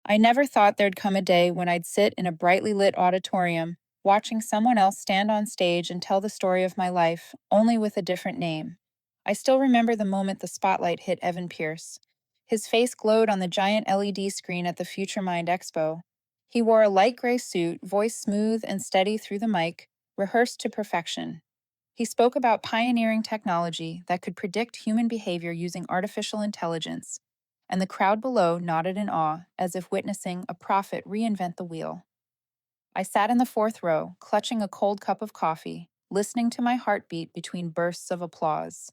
I never thought there'd come a day when I'd sit in a brightly lit auditorium, watching someone else stand on stage and tell the story of my life, only with a different name. I still remember the moment the spotlight hit Evan Pierce. His face glowed on the giant LED screen at the Future Mind Expo. He wore a light gray suit, voice smooth and steady through the mic, rehearsed to perfection. He spoke about pioneering technology that could predict human behavior using artificial intelligence, and the crowd below nodded in awe as if witnessing a prophet reinvent the wheel. I sat in the fourth row, clutching a cold cup of coffee, listening to my heartbeat between bursts of applause.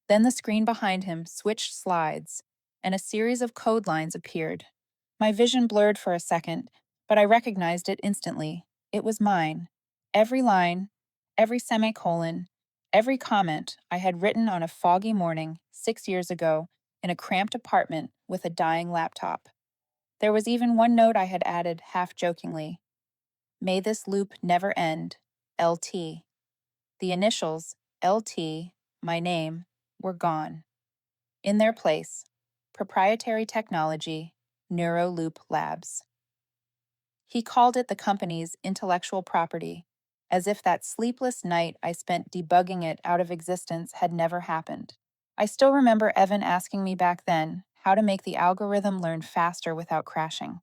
Then the screen behind him switched slides, and a series of code lines appeared. My vision blurred for a second, but I recognized it instantly. It was mine. Every line, every semicolon, every comment I had written on a foggy morning 6 years ago in a cramped apartment with a dying laptop. There was even one note I had added half jokingly: "May this loop never end, LT." The initials, LT, my name, were gone. In their place, proprietary technology, NeuroLoop Labs. He called it the company's intellectual property, as if that sleepless night I spent debugging it out of existence had never happened. I still remember Evan asking me back then how to make the algorithm learn faster without crashing.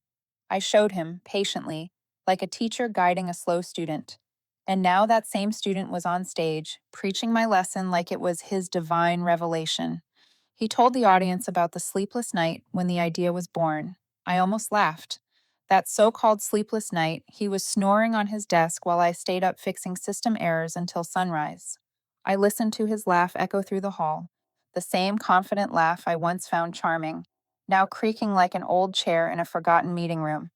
I showed him, patiently, like a teacher guiding a slow student. And now that same student was on stage, preaching my lesson like it was his divine revelation. He told the audience about the sleepless night when the idea was born. I almost laughed. That so called sleepless night, he was snoring on his desk while I stayed up fixing system errors until sunrise. I listened to his laugh echo through the hall, the same confident laugh I once found charming, now creaking like an old chair in a forgotten meeting room.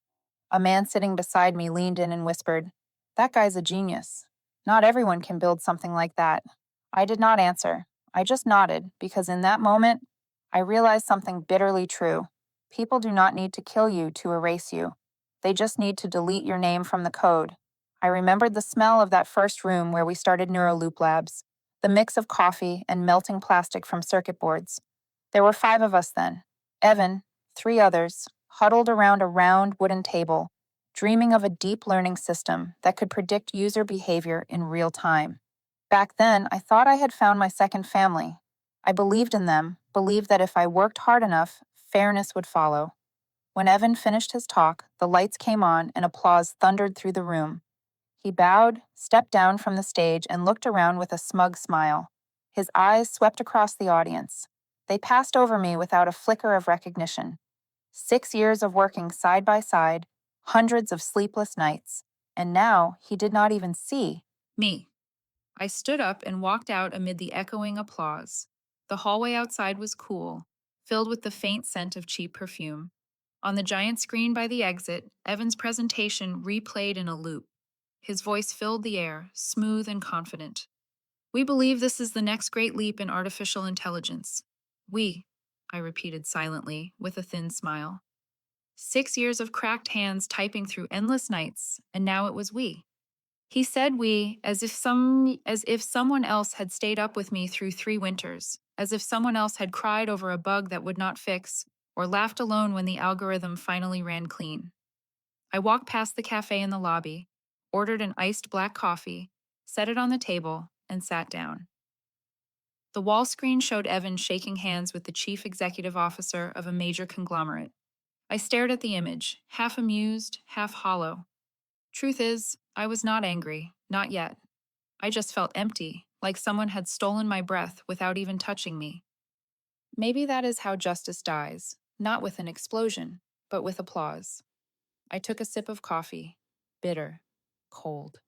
A man sitting beside me leaned in and whispered, "That guy's a genius. Not everyone can build something like that." I did not answer. I just nodded, because in that moment, I realized something bitterly true. People do not need to kill you to erase you. They just need to delete your name from the code. I remembered the smell of that first room where we started NeuroLoop Labs, the mix of coffee and melting plastic from circuit boards. There were 5 of us then: Evan, 3 others, huddled around a round wooden table, dreaming of a deep learning system that could predict user behavior in real time. Back then, I thought I had found my second family. I believed in them, believed that if I worked hard enough, fairness would follow. When Evan finished his talk, the lights came on and applause thundered through the room. He bowed, stepped down from the stage, and looked around with a smug smile. His eyes swept across the audience. They passed over me without a flicker of recognition. 6 years of working side by side, hundreds of sleepless nights, and now he did not even see me. I stood up and walked out amid the echoing applause. The hallway outside was cool, filled with the faint scent of cheap perfume. On the giant screen by the exit, Evan's presentation replayed in a loop. His voice filled the air, smooth and confident. "We believe this is the next great leap in artificial intelligence." "We," I repeated silently, with a thin smile. 6 years of cracked hands typing through endless nights, and now it was we. He said we as if someone else had stayed up with me through 3 winters, as if someone else had cried over a bug that would not fix, or laughed alone when the algorithm finally ran clean. I walked past the cafe in the lobby, ordered an iced black coffee, set it on the table, and sat down. The wall screen showed Evan shaking hands with the chief executive officer of a major conglomerate. I stared at the image, half amused, half hollow. Truth is, I was not angry, not yet. I just felt empty, like someone had stolen my breath without even touching me. Maybe that is how justice dies, not with an explosion, but with applause. I took a sip of coffee, bitter, cold.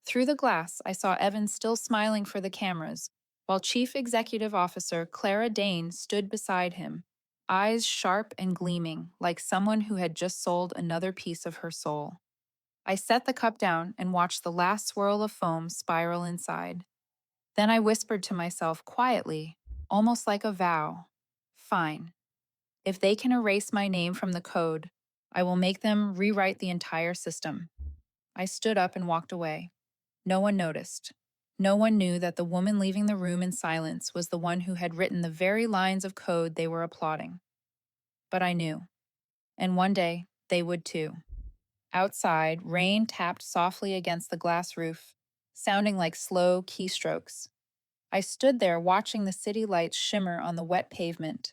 Through the glass, I saw Evan still smiling for the cameras, while Chief Executive Officer Clara Dane stood beside him, eyes sharp and gleaming, like someone who had just sold another piece of her soul. I set the cup down and watched the last swirl of foam spiral inside. Then I whispered to myself quietly, almost like a vow, "Fine. If they can erase my name from the code, I will make them rewrite the entire system." I stood up and walked away. No one noticed. No one knew that the woman leaving the room in silence was the one who had written the very lines of code they were applauding. But I knew. And one day, they would too. Outside, rain tapped softly against the glass roof, sounding like slow keystrokes. I stood there watching the city lights shimmer on the wet pavement,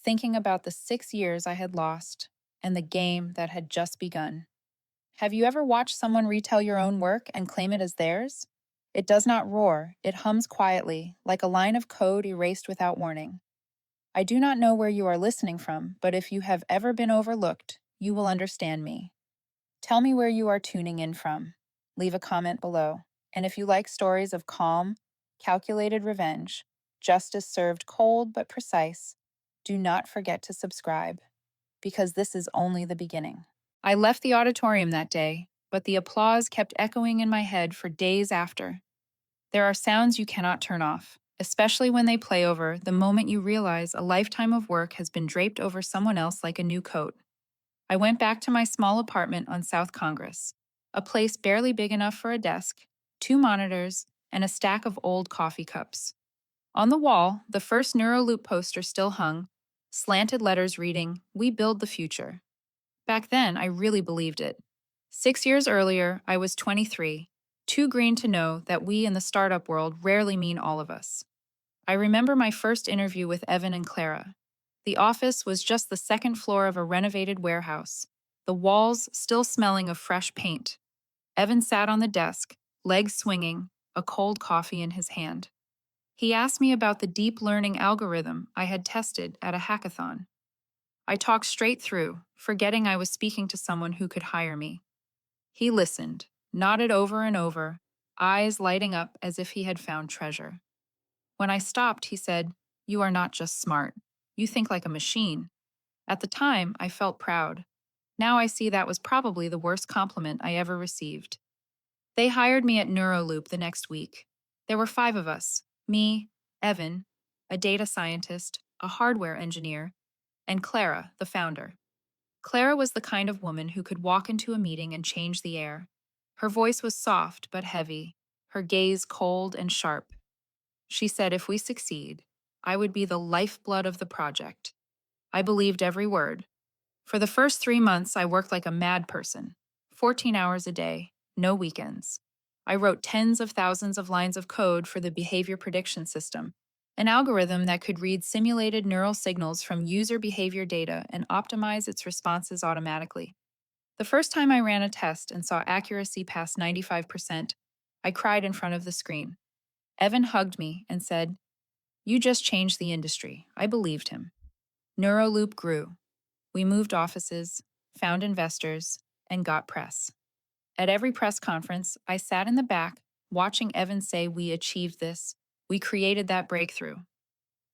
thinking about the 6 years I had lost and the game that had just begun. Have you ever watched someone retell your own work and claim it as theirs? It does not roar, it hums quietly, like a line of code erased without warning. I do not know where you are listening from, but if you have ever been overlooked, you will understand me. Tell me where you are tuning in from. Leave a comment below. And if you like stories of calm, calculated revenge, justice served cold but precise, do not forget to subscribe, because this is only the beginning. I left the auditorium that day, but the applause kept echoing in my head for days after. There are sounds you cannot turn off, especially when they play over the moment you realize a lifetime of work has been draped over someone else like a new coat. I went back to my small apartment on South Congress, a place barely big enough for a desk, two monitors, and a stack of old coffee cups. On the wall, the first NeuroLoop poster still hung, slanted letters reading, "We build the future." Back then, I really believed it. 6 years earlier, I was 23, too green to know that we in the startup world rarely mean all of us. I remember my first interview with Evan and Clara. The office was just the second floor of a renovated warehouse, the walls still smelling of fresh paint. Evan sat on the desk, legs swinging, a cold coffee in his hand. He asked me about the deep learning algorithm I had tested at a hackathon. I talked straight through, forgetting I was speaking to someone who could hire me. He listened, nodded over and over, eyes lighting up as if he had found treasure. When I stopped, he said, "You are not just smart. You think like a machine." At the time, I felt proud. Now I see that was probably the worst compliment I ever received. They hired me at NeuroLoop the next week. There were 5 of us: me, Evan, a data scientist, a hardware engineer, and Clara, the founder. Clara was the kind of woman who could walk into a meeting and change the air. Her voice was soft but heavy, her gaze cold and sharp. She said if we succeed, I would be the lifeblood of the project. I believed every word. For the first 3 months, I worked like a mad person, 14 hours a day, no weekends. I wrote tens of thousands of lines of code for the behavior prediction system, an algorithm that could read simulated neural signals from user behavior data and optimize its responses automatically. The first time I ran a test and saw accuracy past 95%, I cried in front of the screen. Evan hugged me and said, "You just changed the industry." I believed him. NeuroLoop grew. We moved offices, found investors, and got press. At every press conference, I sat in the back, watching Evan say, "We achieved this. We created that breakthrough."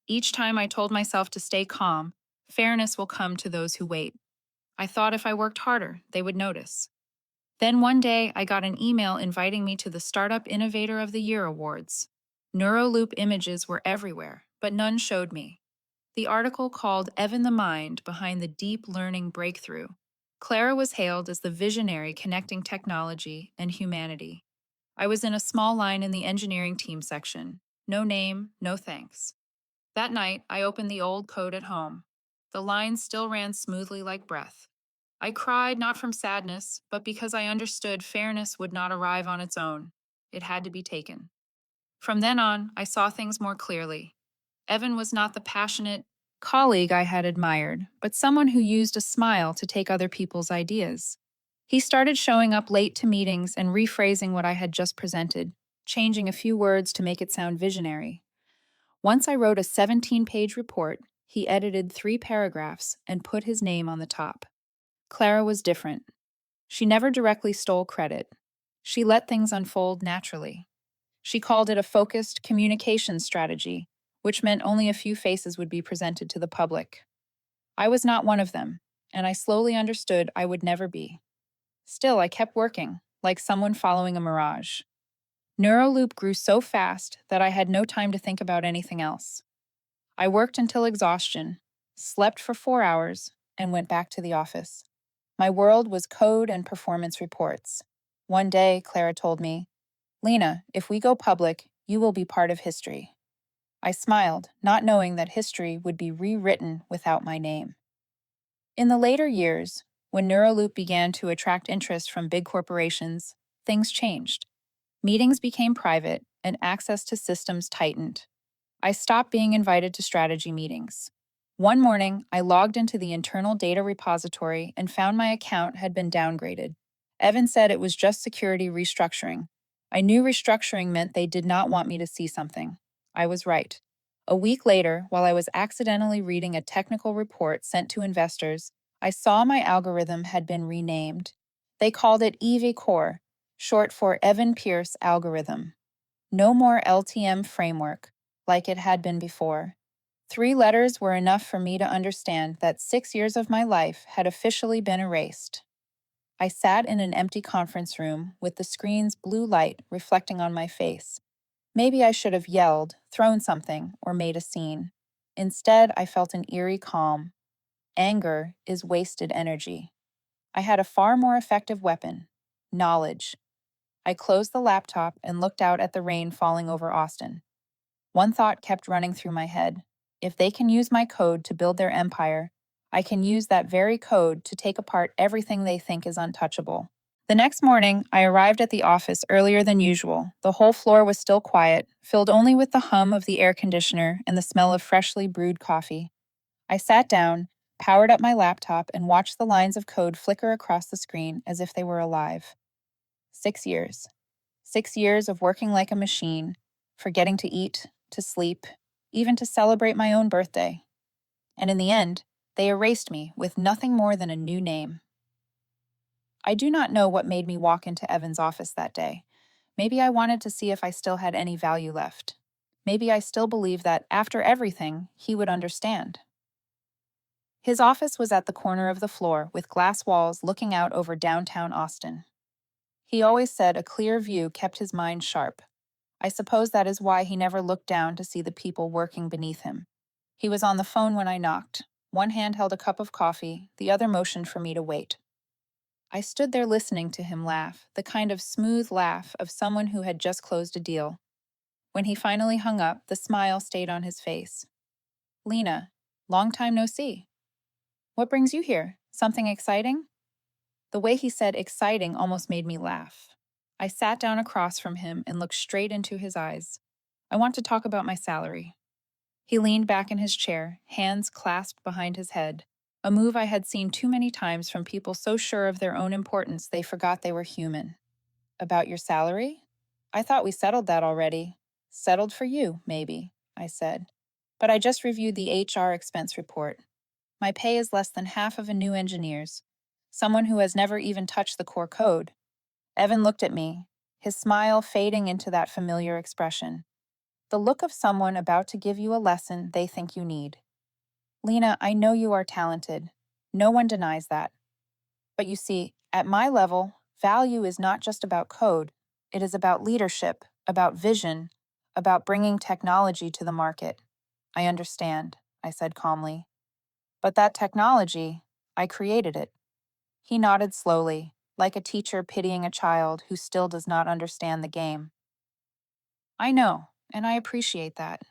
Each time I told myself to stay calm, fairness will come to those who wait. I thought if I worked harder, they would notice. Then one day, I got an email inviting me to the Startup Innovator of the Year awards. NeuroLoop images were everywhere, but none showed me. The article called Evan the Mind Behind the Deep Learning Breakthrough. Clara was hailed as the visionary connecting technology and humanity. I was in a small line in the engineering team section. No name, no thanks. That night, I opened the old code at home. The lines still ran smoothly like breath. I cried not from sadness, but because I understood fairness would not arrive on its own. It had to be taken. From then on, I saw things more clearly. Evan was not the passionate colleague I had admired, but someone who used a smile to take other people's ideas. He started showing up late to meetings and rephrasing what I had just presented, changing a few words to make it sound visionary. Once I wrote a 17-page report, he edited 3 paragraphs and put his name on the top. Clara was different. She never directly stole credit. She let things unfold naturally. She called it a focused communication strategy, which meant only a few faces would be presented to the public. I was not one of them, and I slowly understood I would never be. Still, I kept working, like someone following a mirage. NeuroLoop grew so fast that I had no time to think about anything else. I worked until exhaustion, slept for 4 hours, and went back to the office. My world was code and performance reports. One day, Clara told me, "Lena, if we go public, you will be part of history." I smiled, not knowing that history would be rewritten without my name. In the later years, when NeuroLoop began to attract interest from big corporations, things changed. Meetings became private, and access to systems tightened. I stopped being invited to strategy meetings. One morning, I logged into the internal data repository and found my account had been downgraded. Evan said it was just security restructuring. I knew restructuring meant they did not want me to see something. I was right. A week later, while I was accidentally reading a technical report sent to investors, I saw my algorithm had been renamed. They called it EV Core, short for Evan Pierce algorithm. No more LTM framework, like it had been before. 3 letters were enough for me to understand that 6 years of my life had officially been erased. I sat in an empty conference room with the screen's blue light reflecting on my face. Maybe I should have yelled, thrown something, or made a scene. Instead, I felt an eerie calm. Anger is wasted energy. I had a far more effective weapon: knowledge. I closed the laptop and looked out at the rain falling over Austin. One thought kept running through my head. If they can use my code to build their empire, I can use that very code to take apart everything they think is untouchable. The next morning, I arrived at the office earlier than usual. The whole floor was still quiet, filled only with the hum of the air conditioner and the smell of freshly brewed coffee. I sat down, powered up my laptop, and watched the lines of code flicker across the screen as if they were alive. 6 years. 6 years of working like a machine, forgetting to eat, to sleep, even to celebrate my own birthday. And in the end, they erased me with nothing more than a new name. I do not know what made me walk into Evan's office that day. Maybe I wanted to see if I still had any value left. Maybe I still believed that, after everything, he would understand. His office was at the corner of the floor, with glass walls looking out over downtown Austin. He always said a clear view kept his mind sharp. I suppose that is why he never looked down to see the people working beneath him. He was on the phone when I knocked. One hand held a cup of coffee, the other motioned for me to wait. I stood there listening to him laugh, the kind of smooth laugh of someone who had just closed a deal. When he finally hung up, the smile stayed on his face. "Lena, long time no see. What brings you here? Something exciting?" The way he said exciting almost made me laugh. I sat down across from him and looked straight into his eyes. "I want to talk about my salary." He leaned back in his chair, hands clasped behind his head, a move I had seen too many times from people so sure of their own importance they forgot they were human. "About your salary? I thought we settled that already." "Settled for you, maybe," I said. "But I just reviewed the HR expense report. My pay is less than half of a new engineer's, someone who has never even touched the core code." Evan looked at me, his smile fading into that familiar expression. The look of someone about to give you a lesson they think you need. "Lena, I know you are talented. No one denies that. But you see, at my level, value is not just about code. It is about leadership, about vision, about bringing technology to the market." "I understand," I said calmly. "But that technology, I created it." He nodded slowly, like a teacher pitying a child who still does not understand the game. "I know, and I appreciate that.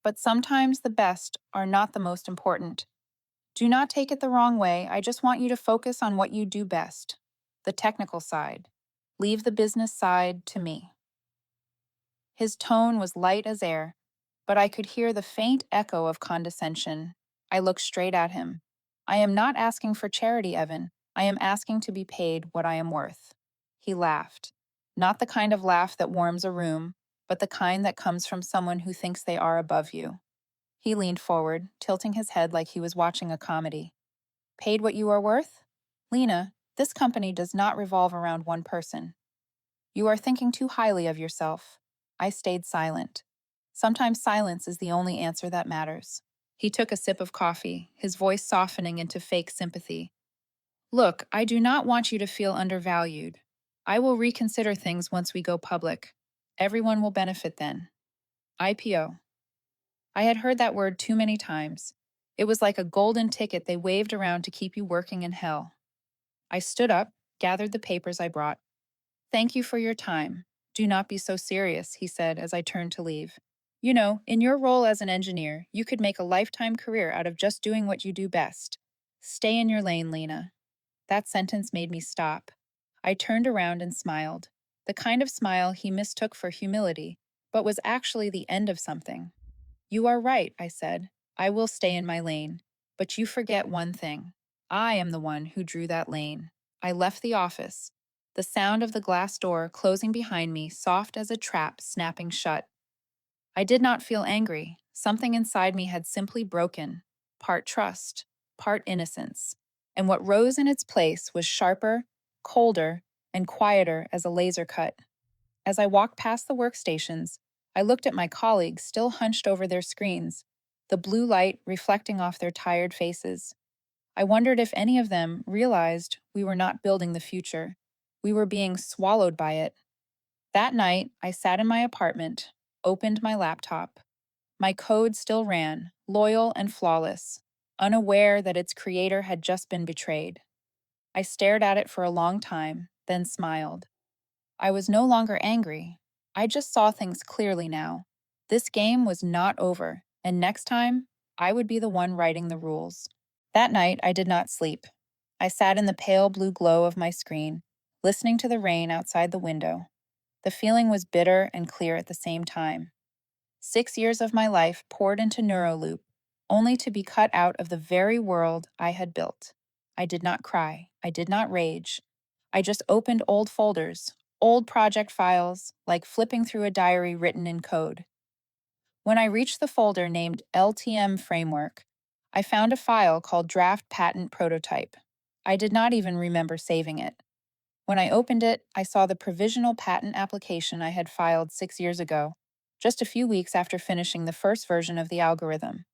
But sometimes the best are not the most important. Do not take it the wrong way. I just want you to focus on what you do best, the technical side. Leave the business side to me." His tone was light as air, but I could hear the faint echo of condescension. I looked straight at him. "I am not asking for charity, Evan. I am asking to be paid what I am worth." He laughed. Not the kind of laugh that warms a room, but the kind that comes from someone who thinks they are above you. He leaned forward, tilting his head like he was watching a comedy. "Paid what you are worth? Lena, this company does not revolve around one person. You are thinking too highly of yourself." I stayed silent. Sometimes silence is the only answer that matters. He took a sip of coffee, his voice softening into fake sympathy. "Look, I do not want you to feel undervalued. I will reconsider things once we go public. Everyone will benefit then." IPO. I had heard that word too many times. It was like a golden ticket they waved around to keep you working in hell. I stood up, gathered the papers I brought. "Thank you for your time. Do not be so serious," he said as I turned to leave. "You know, in your role as an engineer, you could make a lifetime career out of just doing what you do best." Stay in your lane, Lena. That sentence made me stop. I turned around and smiled, the kind of smile he mistook for humility, but was actually the end of something. You are right, I said. I will stay in my lane. But you forget one thing. I am the one who drew that lane. I left the office, the sound of the glass door closing behind me, soft as a trap snapping shut. I did not feel angry. Something inside me had simply broken, part trust, part innocence. And what rose in its place was sharper, colder, and quieter as a laser cut. As I walked past the workstations, I looked at my colleagues still hunched over their screens, the blue light reflecting off their tired faces. I wondered if any of them realized we were not building the future. We were being swallowed by it. That night, I sat in my apartment, opened my laptop. My code still ran, loyal and flawless, unaware that its creator had just been betrayed. I stared at it for a long time, then smiled. I was no longer angry. I just saw things clearly now. This game was not over, and next time, I would be the one writing the rules. That night, I did not sleep. I sat in the pale blue glow of my screen, listening to the rain outside the window. The feeling was bitter and clear at the same time. 6 years of my life poured into NeuroLoop, only to be cut out of the very world I had built. I did not cry. I did not rage. I just opened old folders, old project files, like flipping through a diary written in code. When I reached the folder named LTM Framework, I found a file called Draft Patent Prototype. I did not even remember saving it. When I opened it, I saw the provisional patent application I had filed 6 years ago, just a few weeks after finishing the first version of the algorithm.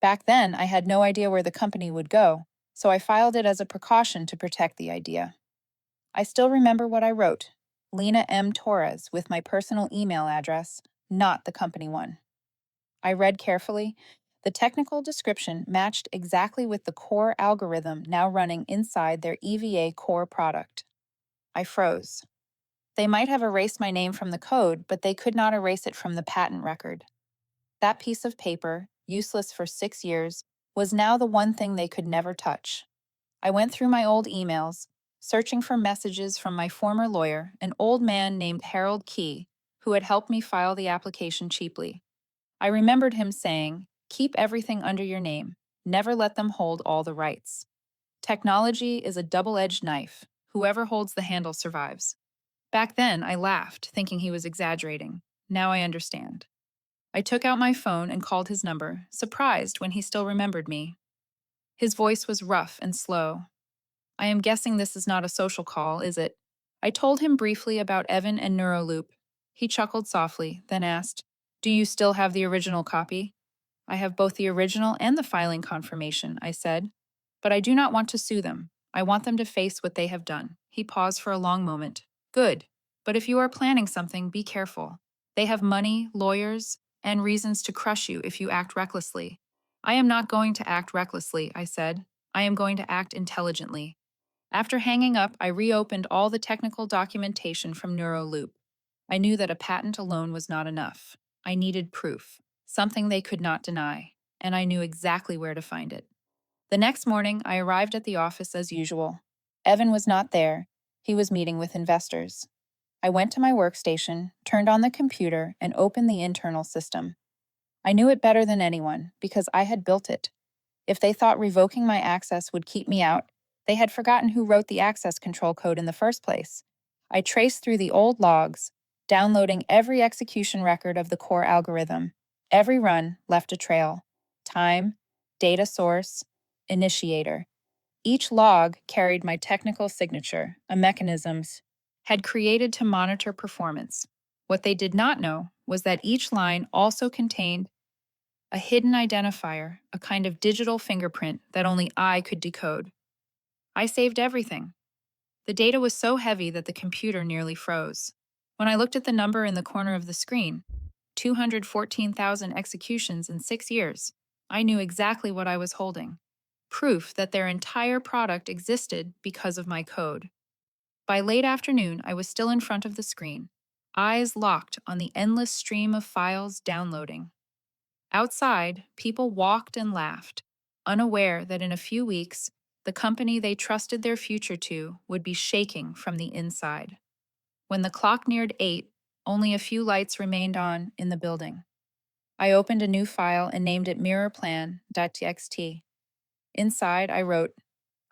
Back then, I had no idea where the company would go, so I filed it as a precaution to protect the idea. I still remember what I wrote: Lena M. Torres with my personal email address, not the company one. I read carefully. The technical description matched exactly with the core algorithm now running inside their EVA core product. I froze. They might have erased my name from the code, but they could not erase it from the patent record. That piece of paper, useless for 6 years, was now the one thing they could never touch. I went through my old emails, searching for messages from my former lawyer, an old man named Harold Key, who had helped me file the application cheaply. I remembered him saying, "Keep everything under your name. Never let them hold all the rights. Technology is a double-edged knife. Whoever holds the handle survives." Back then, I laughed, thinking he was exaggerating. Now I understand. I took out my phone and called his number, surprised when he still remembered me. His voice was rough and slow. "I am guessing this is not a social call, is it?" I told him briefly about Evan and NeuroLoop. He chuckled softly, then asked, "Do you still have the original copy?" "I have both the original and the filing confirmation," I said. "But I do not want to sue them. I want them to face what they have done." He paused for a long moment. "Good. But if you are planning something, be careful. They have money, lawyers, and reasons to crush you if you act recklessly." "I am not going to act recklessly," I said. "I am going to act intelligently." After hanging up, I reopened all the technical documentation from NeuroLoop. I knew that a patent alone was not enough. I needed proof, something they could not deny, and I knew exactly where to find it. The next morning, I arrived at the office as usual. Evan was not there. He was meeting with investors. I went to my workstation, turned on the computer, and opened the internal system. I knew it better than anyone because I had built it. If they thought revoking my access would keep me out, they had forgotten who wrote the access control code in the first place. I traced through the old logs, downloading every execution record of the core algorithm. Every run left a trail: time, data source, initiator. Each log carried my technical signature, a mechanisms had created to monitor performance. What they did not know was that each line also contained a hidden identifier, a kind of digital fingerprint that only I could decode. I saved everything. The data was so heavy that the computer nearly froze. When I looked at the number in the corner of the screen, 214,000 executions in 6 years, I knew exactly what I was holding. Proof that their entire product existed because of my code. By late afternoon, I was still in front of the screen, eyes locked on the endless stream of files downloading. Outside, people walked and laughed. unaware that in a few weeks, the company they trusted their future to would be shaking from the inside. When the clock neared 8, only a few lights remained on in the building. I opened a new file and named it mirrorplan.txt. Inside, I wrote,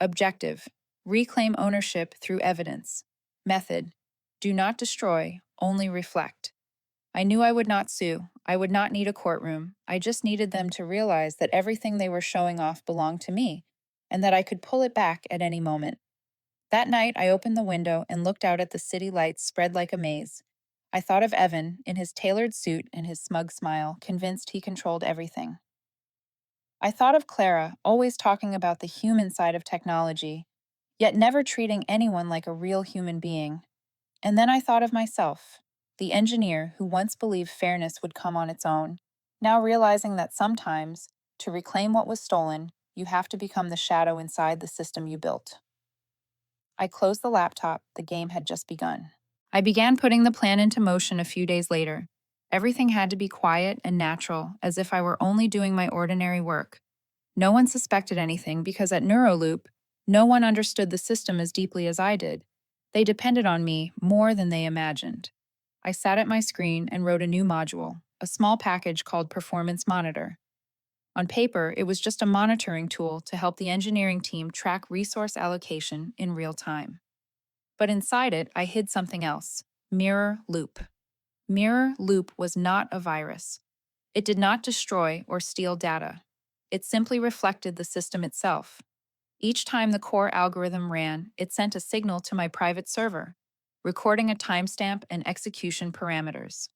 Objective: reclaim ownership through evidence. Method: do not destroy, only reflect. I knew I would not sue. I would not need a courtroom. I just needed them to realize that everything they were showing off belonged to me, and that I could pull it back at any moment. That night, I opened the window and looked out at the city lights spread like a maze. I thought of Evan, in his tailored suit and his smug smile, convinced he controlled everything. I thought of Clara, always talking about the human side of technology, yet never treating anyone like a real human being. And then I thought of myself, the engineer who once believed fairness would come on its own, now realizing that sometimes, to reclaim what was stolen, you have to become the shadow inside the system you built. I closed the laptop. The game had just begun. I began putting the plan into motion a few days later. Everything had to be quiet and natural, as if I were only doing my ordinary work. No one suspected anything because at NeuroLoop, no one understood the system as deeply as I did. They depended on me more than they imagined. I sat at my screen and wrote a new module, a small package called Performance Monitor. On paper, it was just a monitoring tool to help the engineering team track resource allocation in real time. But inside it, I hid something else: NeuroLoop. NeuroLoop was not a virus. It did not destroy or steal data. It simply reflected the system itself. Each time the core algorithm ran, it sent a signal to my private server, recording a timestamp and execution parameters.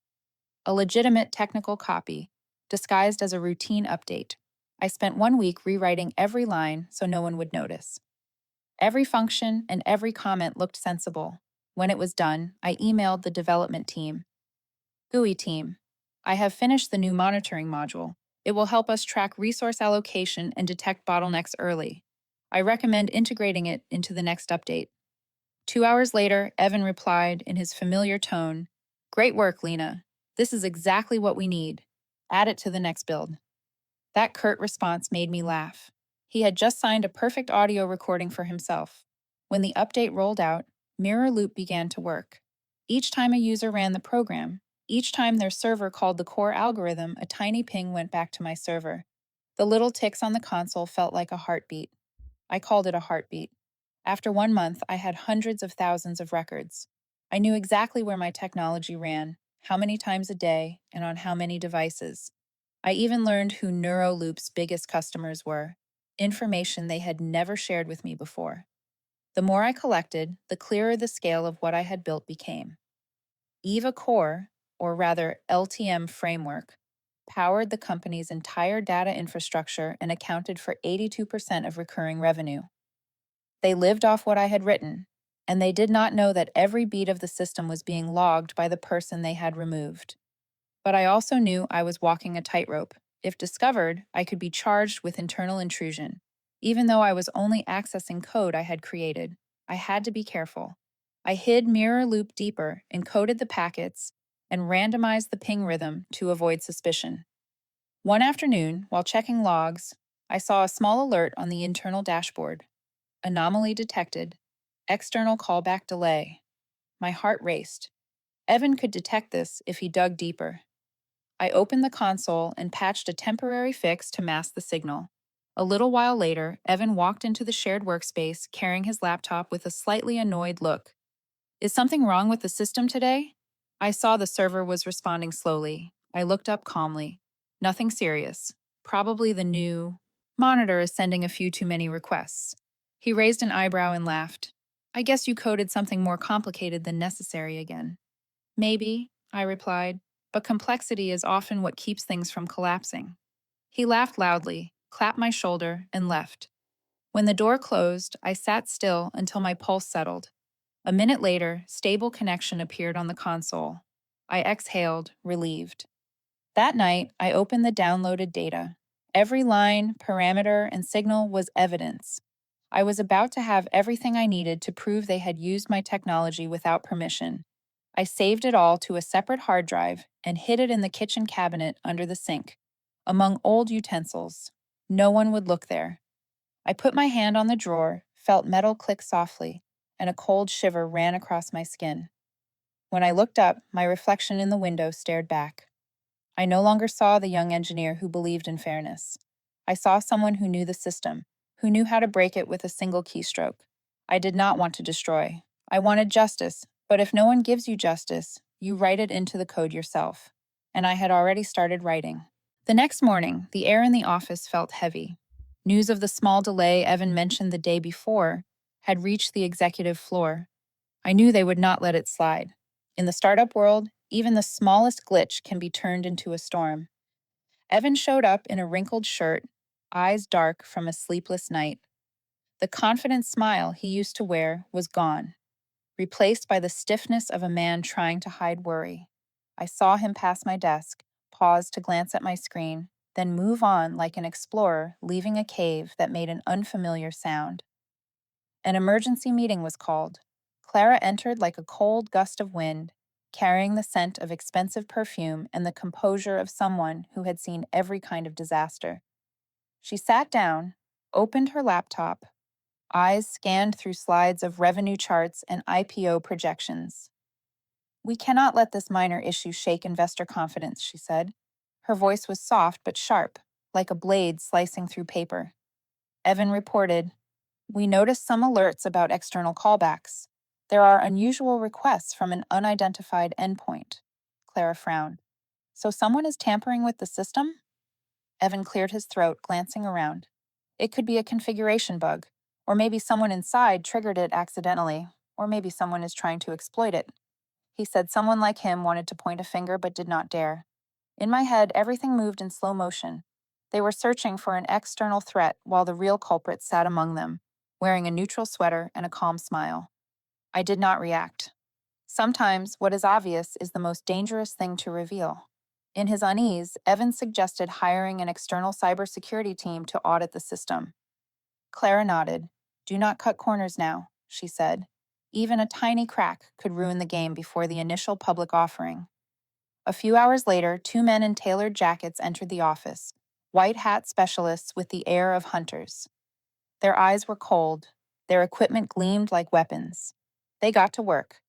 A legitimate technical copy, disguised as a routine update. I spent 1 week rewriting every line so no one would notice. Every function and every comment looked sensible. When it was done, I emailed the development team. GUI team, I have finished the new monitoring module. It will help us track resource allocation and detect bottlenecks early. I recommend integrating it into the next update. 2 hours later, Evan replied in his familiar tone, Great work, Lena. This is exactly what we need. Add it to the next build. That curt response made me laugh. He had just signed a perfect audio recording for himself. When the update rolled out, NeuroLoop began to work. Each time a user ran the program, each time their server called the core algorithm, a tiny ping went back to my server. The little ticks on the console felt like a heartbeat. I called it a heartbeat. After 1 month, I had hundreds of thousands of records. I knew exactly where my technology ran, how many times a day, and on how many devices. I even learned who NeuroLoop's biggest customers were, information they had never shared with me before. The more I collected, the clearer the scale of what I had built became. EVA Core, or rather LTM framework, powered the company's entire data infrastructure and accounted for 82% of recurring revenue. They lived off what I had written, and they did not know that every beat of the system was being logged by the person they had removed. But I also knew I was walking a tightrope. If discovered, I could be charged with internal intrusion. Even though I was only accessing code I had created, I had to be careful. I hid NeuroLoop deeper, encoded the packets, and randomized the ping rhythm to avoid suspicion. One afternoon, while checking logs, I saw a small alert on the internal dashboard. Anomaly detected. External callback delay. My heart raced. Evan could detect this if he dug deeper. I opened the console and patched a temporary fix to mask the signal. A little while later, Evan walked into the shared workspace carrying his laptop with a slightly annoyed look. Is something wrong with the system today? I saw the server was responding slowly. I looked up calmly. Nothing serious. Probably the new monitor is sending a few too many requests. He raised an eyebrow and laughed. I guess you coded something more complicated than necessary again. Maybe, I replied, but complexity is often what keeps things from collapsing. He laughed loudly, clapped my shoulder, and left. When the door closed, I sat still until my pulse settled. A minute later, stable connection appeared on the console. I exhaled, relieved. That night, I opened the downloaded data. Every line, parameter, and signal was evidence. I was about to have everything I needed to prove they had used my technology without permission. I saved it all to a separate hard drive and hid it in the kitchen cabinet under the sink, among old utensils. No one would look there. I put my hand on the drawer, felt metal click softly, and a cold shiver ran across my skin. When I looked up, my reflection in the window stared back. I no longer saw the young engineer who believed in fairness. I saw someone who knew the system, who knew how to break it with a single keystroke. I did not want to destroy. I wanted justice, but if no one gives you justice, you write it into the code yourself. And I had already started writing. The next morning, the air in the office felt heavy. News of the small delay Evan mentioned the day before had reached the executive floor. I knew they would not let it slide. In the startup world, even the smallest glitch can be turned into a storm. Evan showed up in a wrinkled shirt, eyes dark from a sleepless night. The confident smile he used to wear was gone, replaced by the stiffness of a man trying to hide worry. I saw him pass my desk, pause to glance at my screen, then move on like an explorer leaving a cave that made an unfamiliar sound. An emergency meeting was called. Clara entered like a cold gust of wind, carrying the scent of expensive perfume and the composure of someone who had seen every kind of disaster. She sat down, opened her laptop, eyes scanned through slides of revenue charts and IPO projections. "We cannot let this minor issue shake investor confidence," she said. Her voice was soft but sharp, like a blade slicing through paper. Evan reported, "We noticed some alerts about external callbacks. There are unusual requests from an unidentified endpoint." Clara frowned. "So someone is tampering with the system?" Evan cleared his throat, glancing around. "It could be a configuration bug, or maybe someone inside triggered it accidentally, or maybe someone is trying to exploit it." He said someone like him wanted to point a finger but did not dare. In my head, everything moved in slow motion. They were searching for an external threat while the real culprit sat among them, wearing a neutral sweater and a calm smile. I did not react. Sometimes what is obvious is the most dangerous thing to reveal. In his unease, Evans suggested hiring an external cybersecurity team to audit the system. Clara nodded. "Do not cut corners now," she said. "Even a tiny crack could ruin the game before the initial public offering." A few hours later, two men in tailored jackets entered the office, white hat specialists with the air of hunters. Their eyes were cold. Their equipment gleamed like weapons. They got to work.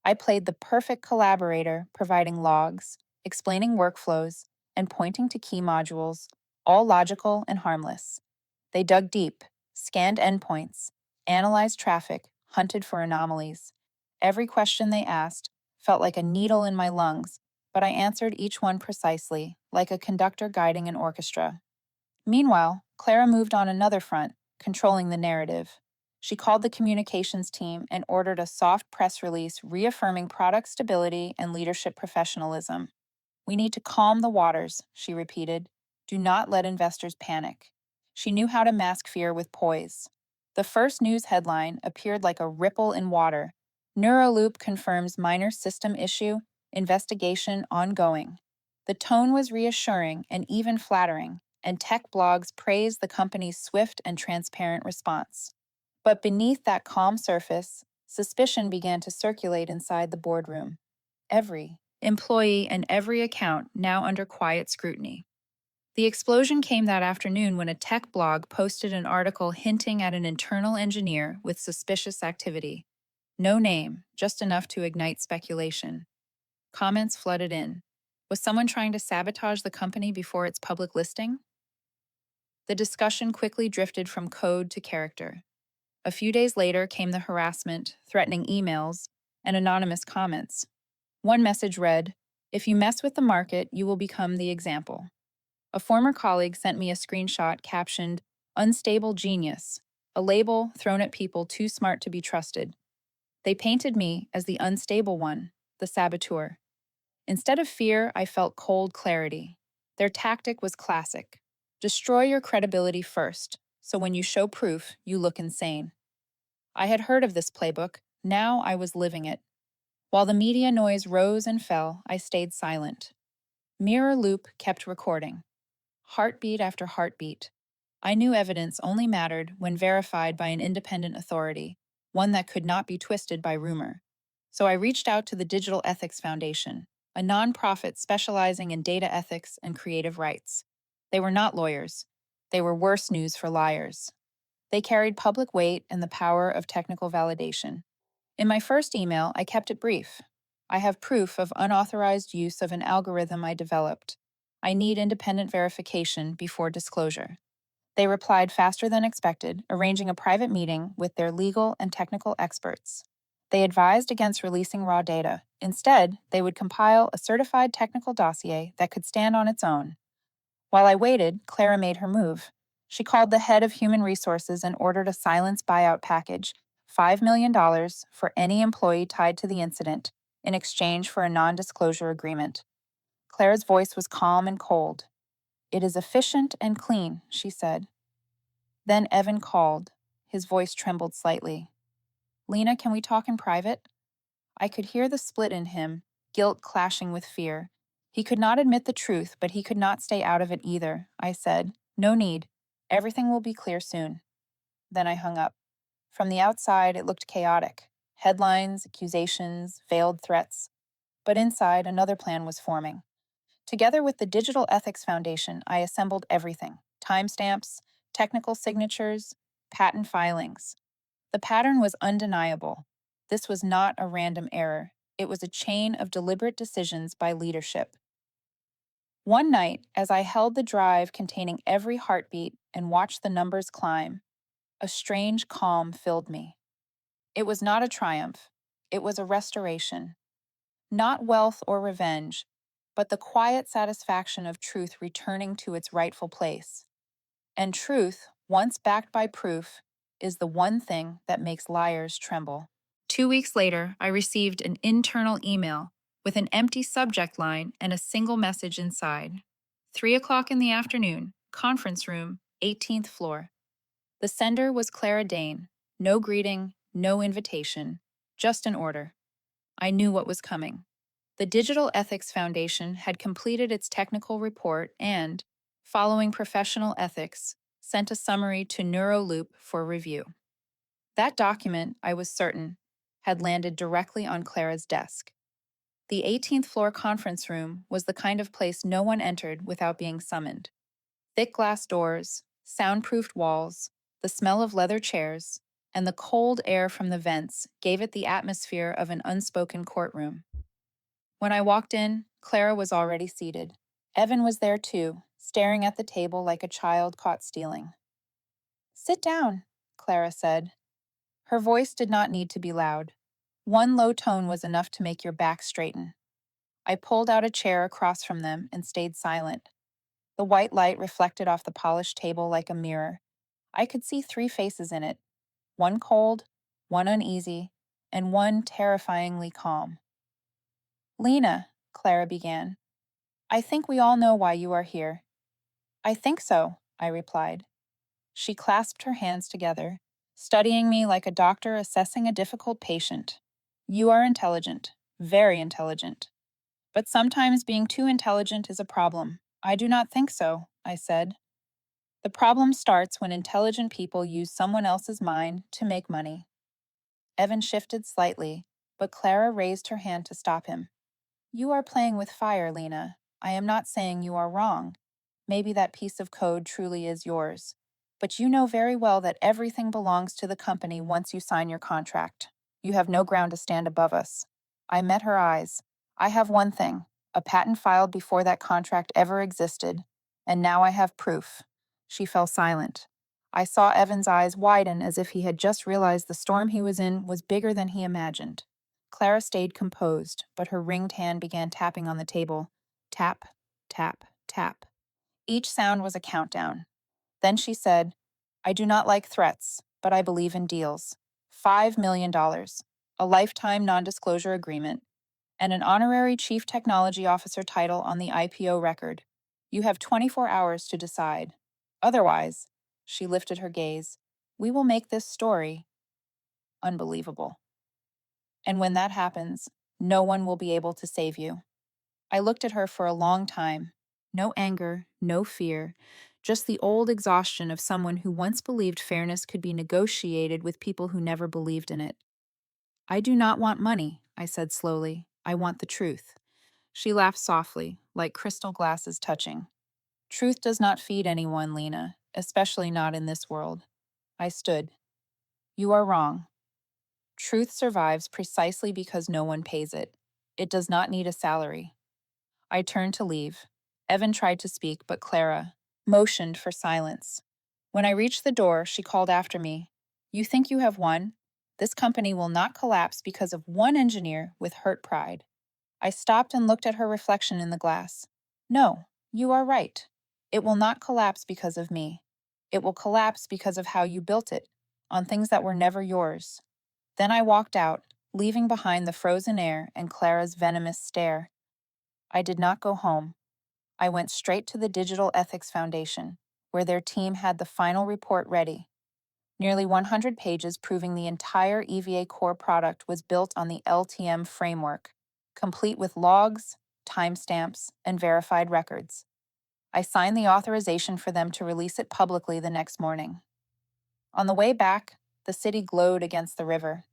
I played the perfect collaborator, providing logs, explaining workflows, and pointing to key modules, all logical and harmless. They dug deep, scanned endpoints, analyzed traffic, hunted for anomalies. Every question they asked felt like a needle in my lungs, but I answered each one precisely, like a conductor guiding an orchestra. Meanwhile, Clara moved on another front, controlling the narrative. She called the communications team and ordered a soft press release reaffirming product stability and leadership professionalism. "We need to calm the waters," she repeated. "Do not let investors panic." She knew how to mask fear with poise. The first news headline appeared like a ripple in water. "NeuroLoop confirms minor system issue, investigation ongoing." The tone was reassuring and even flattering, and tech blogs praised the company's swift and transparent response. But beneath that calm surface, suspicion began to circulate inside the boardroom. Every employee and every account now under quiet scrutiny. The explosion came that afternoon when a tech blog posted an article hinting at an internal engineer with suspicious activity. No name, just enough to ignite speculation. Comments flooded in. Was someone trying to sabotage the company before its public listing? The discussion quickly drifted from code to character. A few days later came the harassment, threatening emails, and anonymous comments. One message read, "If you mess with the market, you will become the example." A former colleague sent me a screenshot captioned, "Unstable Genius," a label thrown at people too smart to be trusted. They painted me as the unstable one, the saboteur. Instead of fear, I felt cold clarity. Their tactic was classic. Destroy your credibility first, so when you show proof, you look insane. I had heard of this playbook, now I was living it. While the media noise rose and fell, I stayed silent. NeuroLoop kept recording. Heartbeat after heartbeat. I knew evidence only mattered when verified by an independent authority, one that could not be twisted by rumor. So I reached out to the Digital Ethics Foundation, a nonprofit specializing in data ethics and creative rights. They were not lawyers. They were worse news for liars. They carried public weight and the power of technical validation. In my first email, I kept it brief. I have proof of unauthorized use of an algorithm I developed. I need independent verification before disclosure. They replied faster than expected, arranging a private meeting with their legal and technical experts. They advised against releasing raw data. Instead, they would compile a certified technical dossier that could stand on its own. While I waited, Clara made her move. She called the head of human resources and ordered a silence buyout package, $5 million for any employee tied to the incident, in exchange for a non disclosure agreement. Clara's voice was calm and cold. "It is efficient and clean," she said. Then Evan called. His voice trembled slightly. "Lena, can we talk in private?" I could hear the split in him, guilt clashing with fear. He could not admit the truth, but he could not stay out of it either. I said, "No need. Everything will be clear soon." Then I hung up. From the outside, it looked chaotic. Headlines, accusations, veiled threats. But inside, another plan was forming. Together with the Digital Ethics Foundation, I assembled everything: timestamps, technical signatures, patent filings. The pattern was undeniable. This was not a random error. It was a chain of deliberate decisions by leadership. One night, as I held the drive containing every heartbeat and watched the numbers climb, a strange calm filled me. It was not a triumph. It was a restoration. Not wealth or revenge, but the quiet satisfaction of truth returning to its rightful place. And truth, once backed by proof, is the one thing that makes liars tremble. 2 weeks later, I received an internal email with an empty subject line and a single message inside. 3 o'clock in the afternoon, conference room, 18th floor. The sender was Clara Dane. No greeting, no invitation, just an order. I knew what was coming. The Digital Ethics Foundation had completed its technical report and, following professional ethics, sent a summary to NeuroLoop for review. That document, I was certain, had landed directly on Clara's desk. The 18th floor conference room was the kind of place no one entered without being summoned. Thick glass doors, soundproofed walls, the smell of leather chairs, and the cold air from the vents gave it the atmosphere of an unspoken courtroom. When I walked in, Clara was already seated. Evan was there too, staring at the table like a child caught stealing. "Sit down," Clara said. Her voice did not need to be loud. One low tone was enough to make your back straighten. I pulled out a chair across from them and stayed silent. The white light reflected off the polished table like a mirror. I could see 3 faces in it, one cold, one uneasy, and one terrifyingly calm. "Lena," Clara began, "I think we all know why you are here." "I think so," I replied. She clasped her hands together, studying me like a doctor assessing a difficult patient. "You are intelligent, very intelligent. But sometimes being too intelligent is a problem." "I do not think so," I said. "The problem starts when intelligent people use someone else's mind to make money." Evan shifted slightly, but Clara raised her hand to stop him. "You are playing with fire, Lena. I am not saying you are wrong. Maybe that piece of code truly is yours. But you know very well that everything belongs to the company once you sign your contract. You have no ground to stand above us." I met her eyes. "I have one thing, a patent filed before that contract ever existed, and now I have proof." She fell silent. I saw Evan's eyes widen as if he had just realized the storm he was in was bigger than he imagined. Clara stayed composed, but her ringed hand began tapping on the table. Tap, tap, tap. Each sound was a countdown. Then she said, "I do not like threats, but I believe in deals. $5 million, a lifetime non-disclosure agreement, and an honorary Chief Technology Officer title on the IPO record. You have 24 hours to decide. Otherwise," she lifted her gaze, "we will make this story unbelievable. And when that happens, no one will be able to save you." I looked at her for a long time. No anger, no fear, just the old exhaustion of someone who once believed fairness could be negotiated with people who never believed in it. "I do not want money," I said slowly. "I want the truth." She laughed softly, like crystal glasses touching. "Truth does not feed anyone, Lena. especially not in this world. I stood. You are wrong. Truth survives precisely because no one pays it. It does not need a salary. I turned to leave. Evan tried to speak, but Clara motioned for silence. When I reached the door, she called after me. You think you have won? This company will not collapse because of one engineer with hurt pride. I stopped and looked at her reflection in the glass. No, you are right. It will not collapse because of me. It will collapse because of how you built it, on things that were never yours. Then I walked out, leaving behind the frozen air and Clara's venomous stare. I did not go home. I went straight to the Digital Ethics Foundation, where their team had the final report ready. Nearly 100 pages proving the entire EVA core product was built on the LTM framework, complete with logs, timestamps, and verified records. I signed the authorization for them to release it publicly the next morning. On the way back, the city glowed against the river.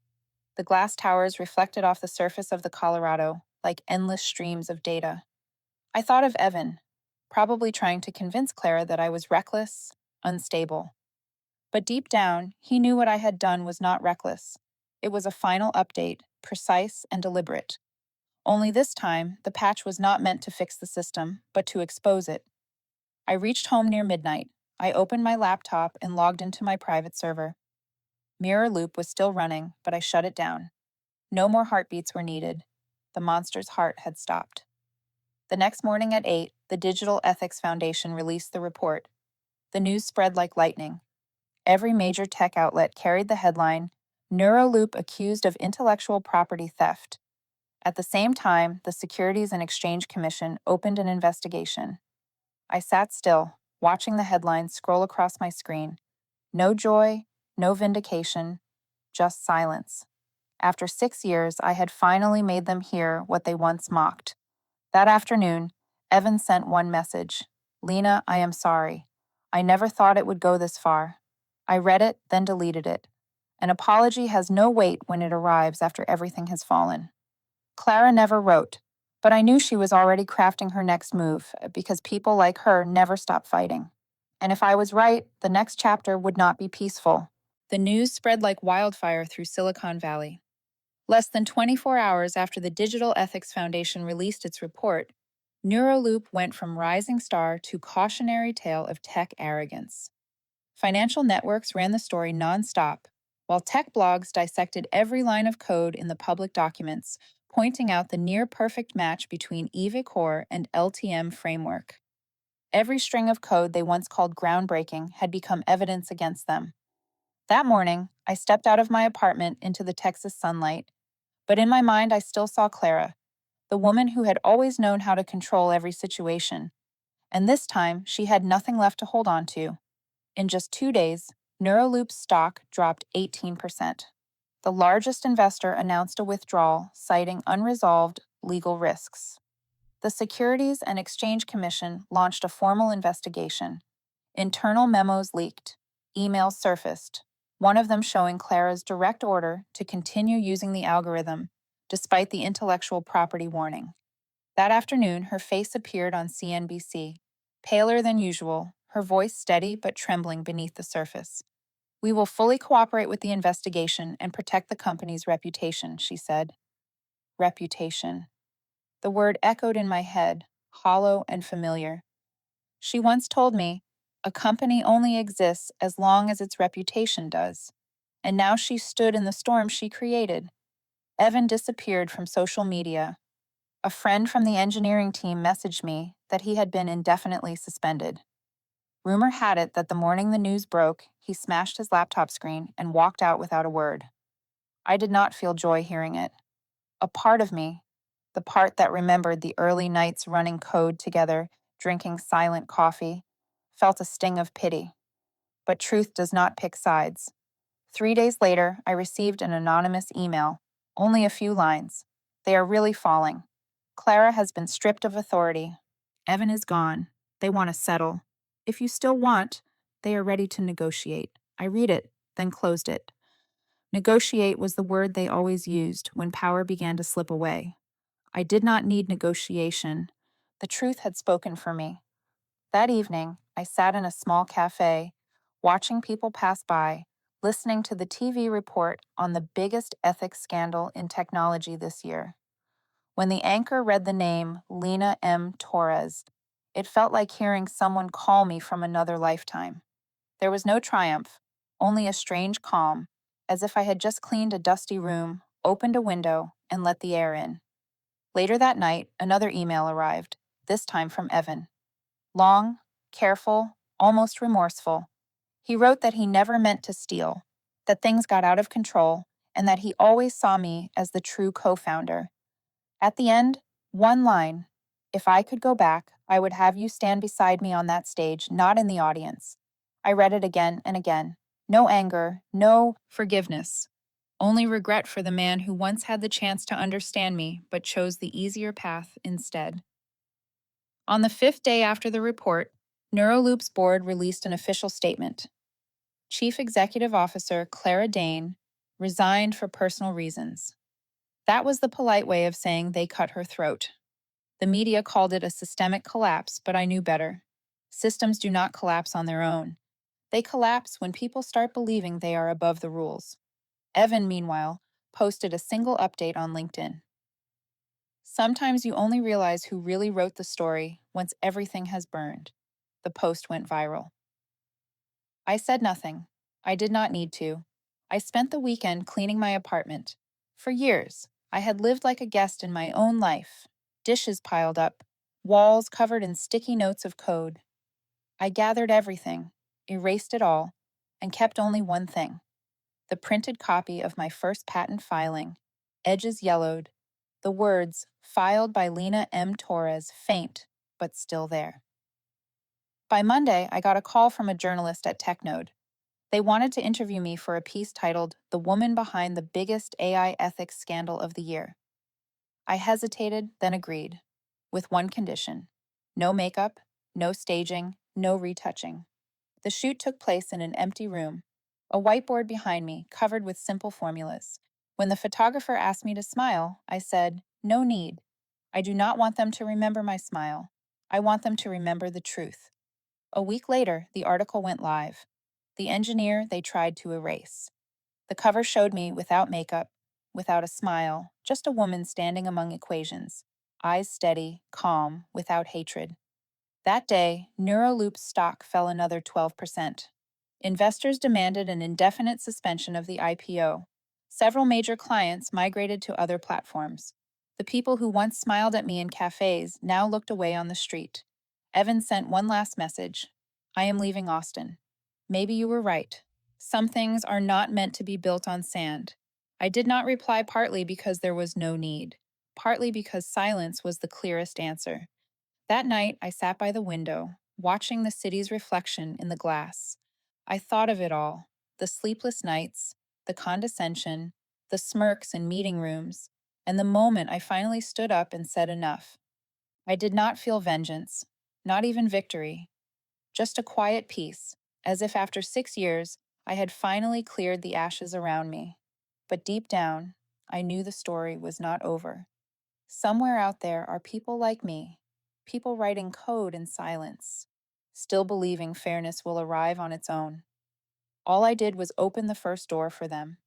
The glass towers reflected off the surface of the Colorado like endless streams of data. I thought of Evan, probably trying to convince Clara that I was reckless, unstable. But deep down, he knew what I had done was not reckless. It was a final update, precise and deliberate. Only this time, the patch was not meant to fix the system, but to expose it. I reached home near midnight. I opened my laptop and logged into my private server. NeuroLoop was still running, but I shut it down. No more heartbeats were needed. The monster's heart had stopped. The next morning at 8, the Digital Ethics Foundation released the report. The news spread like lightning. Every major tech outlet carried the headline, NeuroLoop accused of intellectual property theft. At the same time, the Securities and Exchange Commission opened an investigation. I sat still, watching the headlines scroll across my screen. No joy, no vindication, just silence. After 6 years, I had finally made them hear what they once mocked. That afternoon, Evan sent one message. Lena, I am sorry. I never thought it would go this far. I read it, then deleted it. An apology has no weight when it arrives after everything has fallen. Clara never wrote, but I knew she was already crafting her next move because people like her never stop fighting. And if I was right, the next chapter would not be peaceful. The news spread like wildfire through Silicon Valley. Less than 24 hours after the Digital Ethics Foundation released its report, NeuroLoop went from rising star to cautionary tale of tech arrogance. Financial networks ran the story nonstop, while tech blogs dissected every line of code in the public documents, pointing out the near-perfect match between EVA Core and LTM framework. Every string of code they once called groundbreaking had become evidence against them. That morning, I stepped out of my apartment into the Texas sunlight, but in my mind I still saw Clara, the woman who had always known how to control every situation. And this time, she had nothing left to hold on to. In just 2 days, NeuroLoop's stock dropped 18%. The largest investor announced a withdrawal, citing unresolved legal risks. The Securities and Exchange Commission launched a formal investigation. Internal memos leaked, emails surfaced, one of them showing Clara's direct order to continue using the algorithm, despite the intellectual property warning. That afternoon, her face appeared on CNBC, paler than usual, her voice steady but trembling beneath the surface. We will fully cooperate with the investigation and protect the company's reputation, she said. Reputation. The word echoed in my head, hollow and familiar. She once told me, a company only exists as long as its reputation does. And now she stood in the storm she created. Evan disappeared from social media. A friend from the engineering team messaged me that he had been indefinitely suspended. Rumor had it that the morning the news broke, he smashed his laptop screen and walked out without a word. I did not feel joy hearing it. A part of me, the part that remembered the early nights running code together, drinking silent coffee, felt a sting of pity. But truth does not pick sides. 3 days later, I received an anonymous email. Only a few lines. They are really falling. Clara has been stripped of authority. Evan is gone. They want to settle. If you still want, they are ready to negotiate. I read it, then closed it. Negotiate was the word they always used when power began to slip away. I did not need negotiation. The truth had spoken for me. That evening, I sat in a small cafe, watching people pass by, listening to the TV report on the biggest ethics scandal in technology this year. When the anchor read the name Lena Torres, it felt like hearing someone call me from another lifetime. There was no triumph, only a strange calm, as if I had just cleaned a dusty room, opened a window, and let the air in. Later that night, another email arrived, this time from Evan. Long, careful, almost remorseful. He wrote that he never meant to steal, that things got out of control, and that he always saw me as the true co-founder. At the end, one line: "If I could go back, I would have you stand beside me on that stage, not in the audience." I read it again and again. No anger, no forgiveness. Only regret for the man who once had the chance to understand me but chose the easier path instead. On the fifth day after the report, NeuroLoop's board released an official statement. Chief Executive Officer Clara Dane resigned for personal reasons. That was the polite way of saying they cut her throat. The media called it a systemic collapse, but I knew better. Systems do not collapse on their own. They collapse when people start believing they are above the rules. Evan, meanwhile, posted a single update on LinkedIn. Sometimes you only realize who really wrote the story once everything has burned. The post went viral. I said nothing. I did not need to. I spent the weekend cleaning my apartment. For years, I had lived like a guest in my own life. Dishes piled up, walls covered in sticky notes of code. I gathered everything, erased it all, and kept only one thing: the printed copy of my first patent filing, edges yellowed, the words, "Filed by Lena Torres," faint, but still there. By Monday, I got a call from a journalist at TechNode. They wanted to interview me for a piece titled "The Woman Behind the Biggest AI Ethics Scandal of the Year." I hesitated, then agreed, with one condition: no makeup, no staging, no retouching. The shoot took place in an empty room, a whiteboard behind me covered with simple formulas. When the photographer asked me to smile, I said, "No need. I do not want them to remember my smile. I want them to remember the truth." A week later, the article went live. The engineer they tried to erase. The cover showed me without makeup, without a smile, just a woman standing among equations, eyes steady, calm, without hatred. That day, NeuroLoop's stock fell another 12%. Investors demanded an indefinite suspension of the IPO. Several major clients migrated to other platforms. The people who once smiled at me in cafes now looked away on the street. Evan sent one last message: "I am leaving Austin. Maybe you were right. Some things are not meant to be built on sand." I did not reply, partly because there was no need, partly because silence was the clearest answer. That night, I sat by the window, watching the city's reflection in the glass. I thought of it all: the sleepless nights, the condescension, the smirks in meeting rooms, and the moment I finally stood up and said enough. I did not feel vengeance, not even victory, just a quiet peace, as if after 6 years I had finally cleared the ashes around me. But deep down, I knew the story was not over. Somewhere out there are people like me, people writing code in silence, still believing fairness will arrive on its own. All I did was open the first door for them,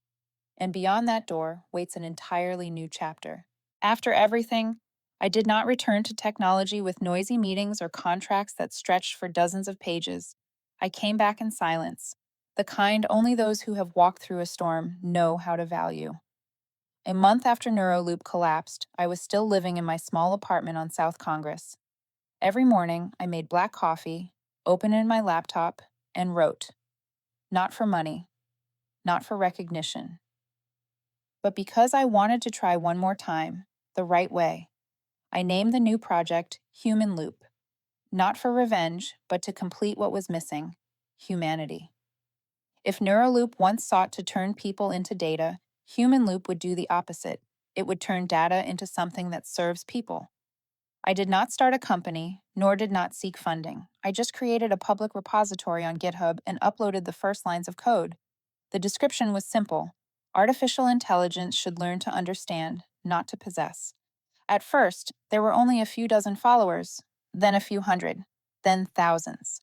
and beyond that door waits an entirely new chapter. After everything, I did not return to technology with noisy meetings or contracts that stretched for dozens of pages. I came back in silence, the kind only those who have walked through a storm know how to value. A month after NeuroLoop collapsed, I was still living in my small apartment on South Congress. Every morning, I made black coffee, opened in my laptop, and wrote. Not for money, not for recognition, but because I wanted to try one more time, the right way. I named the new project Human Loop, not for revenge, but to complete what was missing: humanity. If NeuroLoop once sought to turn people into data, Human Loop would do the opposite. It would turn data into something that serves people. I did not start a company, nor did not seek funding. I just created a public repository on GitHub and uploaded the first lines of code. The description was simple: artificial intelligence should learn to understand, not to possess. At first, there were only a few dozen followers, then a few hundred. then thousands.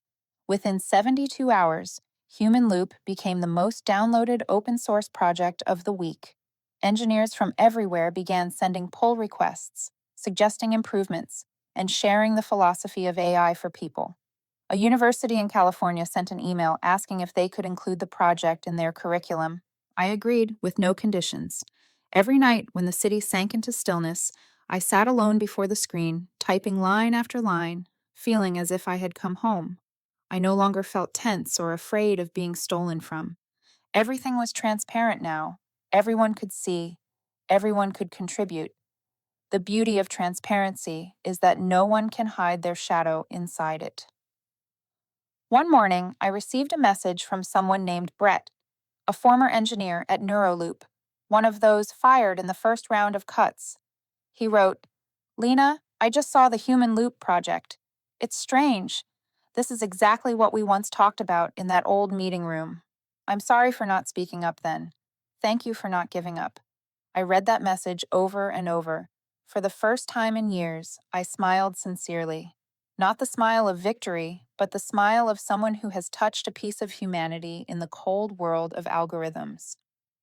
Within 72 hours, NeuroLoop became the most downloaded open source project of the week. Engineers from everywhere began sending pull requests, suggesting improvements, and sharing the philosophy of AI for people. A university in California sent an email asking if they could include the project in their curriculum. I agreed, with no conditions. Every night, when the city sank into stillness, I sat alone before the screen, typing line after line, feeling as if I had come home. I no longer felt tense or afraid of being stolen from. Everything was transparent now. Everyone could see. Everyone could contribute. The beauty of transparency is that no one can hide their shadow inside it. One morning, I received a message from someone named Brett, a former engineer at NeuroLoop, one of those fired in the first round of cuts. He wrote, "Lena, I just saw the Human Loop project. It's strange. This is exactly what we once talked about in that old meeting room. I'm sorry for not speaking up then. Thank you for not giving up." I read that message over and over. For the first time in years, I smiled sincerely. Not the smile of victory, but the smile of someone who has touched a piece of humanity in the cold world of algorithms.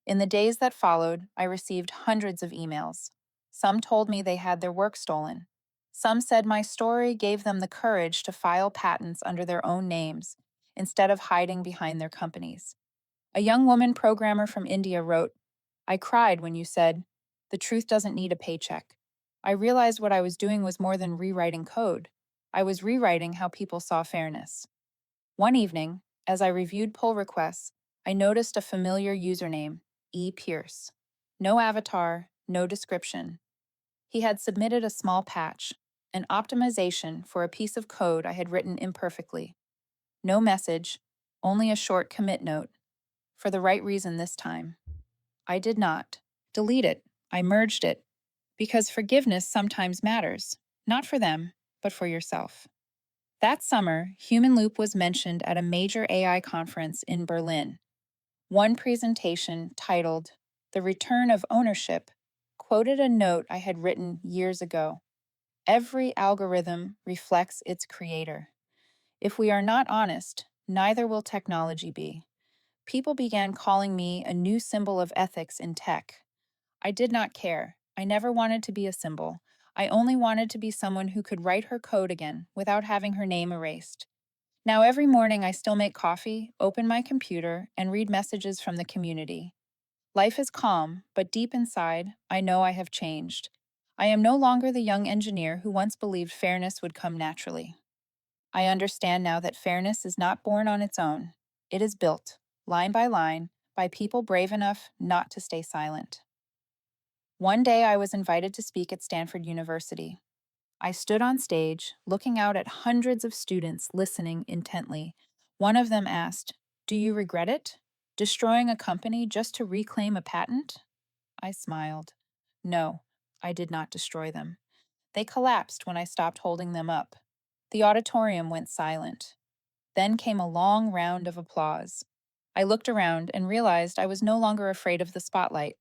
In the days that followed, I received hundreds of emails. Some told me they had their work stolen. Some said my story gave them the courage to file patents under their own names, instead of hiding behind their companies. A young woman programmer from India wrote, "I cried when you said, 'The truth doesn't need a paycheck.' I realized what I was doing was more than rewriting code. I was rewriting how people saw fairness." One evening, as I reviewed pull requests, I noticed a familiar username, E. Pierce. No avatar, no description. He had submitted a small patch, an optimization for a piece of code I had written imperfectly. No message, only a short commit note. For the right reason this time. I did not delete it. I merged it. Because forgiveness sometimes matters, not for them, but for yourself. That summer, Human Loop was mentioned at a major AI conference in Berlin. One presentation, titled "The Return of Ownership," quoted a note I had written years ago. Every algorithm reflects its creator. If we are not honest, neither will technology be. People began calling me a new symbol of ethics in tech. I did not care. I never wanted to be a symbol. I only wanted to be someone who could write her code again without having her name erased. Now, every morning I still make coffee, open my computer, and read messages from the community. Life is calm, but deep inside, I know I have changed. I am no longer the young engineer who once believed fairness would come naturally. I understand now that fairness is not born on its own. It is built, line by line, by people brave enough not to stay silent. One day I was invited to speak at Stanford University. I stood on stage, looking out at hundreds of students listening intently. One of them asked, "Do you regret it? Destroying a company just to reclaim a patent?" I smiled. No, I did not destroy them. They collapsed when I stopped holding them up. The auditorium went silent. Then came a long round of applause. I looked around and realized I was no longer afraid of the spotlight.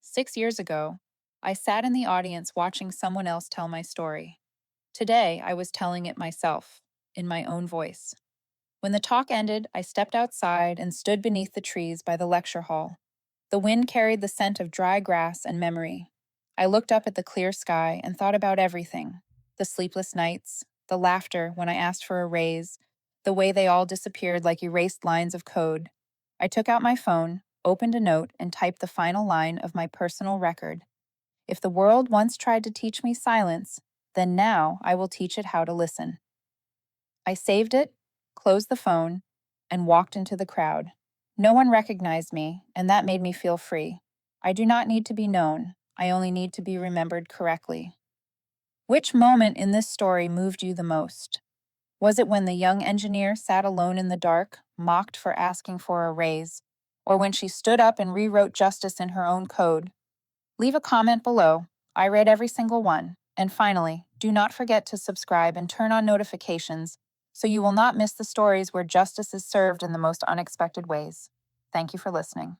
6 years ago, I sat in the audience watching someone else tell my story. Today, I was telling it myself, in my own voice. When the talk ended, I stepped outside and stood beneath the trees by the lecture hall. The wind carried the scent of dry grass and memory. I looked up at the clear sky and thought about everything: the sleepless nights, the laughter when I asked for a raise, the way they all disappeared like erased lines of code. I took out my phone, opened a note, and typed the final line of my personal record. If the world once tried to teach me silence, then now I will teach it how to listen. I saved it, closed the phone, and walked into the crowd. No one recognized me, and that made me feel free. I do not need to be known. I only need to be remembered correctly. Which moment in this story moved you the most? Was it when the young engineer sat alone in the dark, mocked for asking for a raise, or when she stood up and rewrote justice in her own code? Leave a comment below. I read every single one. And finally, do not forget to subscribe and turn on notifications so you will not miss the stories where justice is served in the most unexpected ways. Thank you for listening.